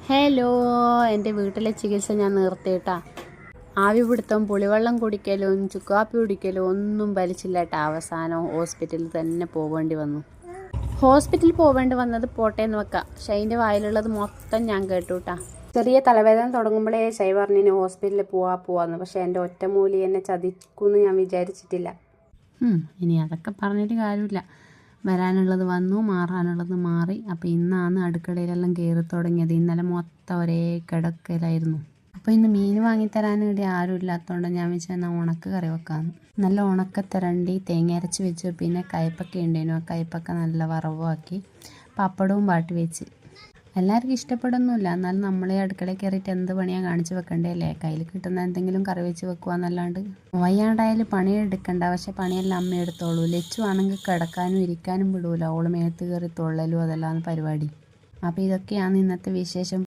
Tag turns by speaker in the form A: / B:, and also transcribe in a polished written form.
A: Hello, എൻ്റെ വീട്ടിലെ ചികിത്സ ഞാൻ നിർത്തിയിട്ടാ. ആവി പിടുത്തം, പുളിവെള്ളം കുടിക്കലും ചുക്കാപ്പി കുടിക്കലും ഒന്നും ഫലിച്ചില്ല കേട്ടോ. അവസാനം ഹോസ്പിറ്റലിൽ തന്നെ പോവേണ്ടി വന്നു. ഹോസ്പിറ്റലിൽ പോവേണ്ടി വന്നത് പോട്ടേന്ന് വെക്കാം. ഷൈൻ്റെ വായിലുള്ളത് മൊത്തം ഞാൻ കേട്ടു കേട്ടാ. ചെറിയ തലവേദന തുടങ്ങുമ്പോഴേ ഷൈ പറഞ്ഞിന് ഹോസ്പിറ്റലിൽ പോവാന്ന്. പക്ഷേ എൻ്റെ ഒറ്റമൂലി എന്നെ ചതിക്കുമെന്ന് ഞാൻ വിചാരിച്ചിട്ടില്ല. ഇനി അതൊക്കെ പറഞ്ഞിട്ട് കാര്യമില്ല. വരാനുള്ളത് വന്നു, മാറാനുള്ളത് മാറി. അപ്പോൾ ഇന്നാണ് അടുക്കളയിലെല്ലാം കയറി തുടങ്ങിയത്. ഇന്നലെ മൊത്തം ഒരേ കിടക്കലായിരുന്നു. അപ്പോൾ ഇന്ന് മീൻ വാങ്ങിത്തരാൻ വേണ്ടി ആരും ഇല്ലാത്തതുകൊണ്ട് ഞാൻ വെച്ചാൽ ഉണക്ക കറി വെക്കാമെന്ന്. നല്ല ഉണക്കത്തരണ്ടി തേങ്ങ അരച്ച് വെച്ച്, പിന്നെ കയ്പ്പക്ക ഉണ്ടായിരുന്നു. ആ കയ്പ്പക്ക നല്ല വറവാക്കി പപ്പടവും വാട്ടി വെച്ച്. എല്ലാവർക്കും ഇഷ്ടപ്പെടുന്നില്ല, എന്നാലും നമ്മളെ അടുക്കളയിൽ കയറിയിട്ട് എന്ത് പണിയാണ് കാണിച്ച് വെക്കണ്ടേ അല്ലേ. കയ്യിൽ കിട്ടുന്ന എന്തെങ്കിലും കറി വെച്ച് വെക്കുകയെന്നല്ലാണ്ട്. വയ്യാണ്ടായാലും പണിയെടുക്കണ്ട, പക്ഷെ പണിയെല്ലാം അമ്മ എടുത്തോളൂ. ലച്ചു ആണെങ്കിൽ കിടക്കാനും ഇരിക്കാനും വിടൂല. ഓള് മേത്ത് കയറി തൊള്ളലും അതെല്ലാം പരിപാടി. അപ്പോൾ ഇതൊക്കെയാണ് ഇന്നത്തെ വിശേഷം.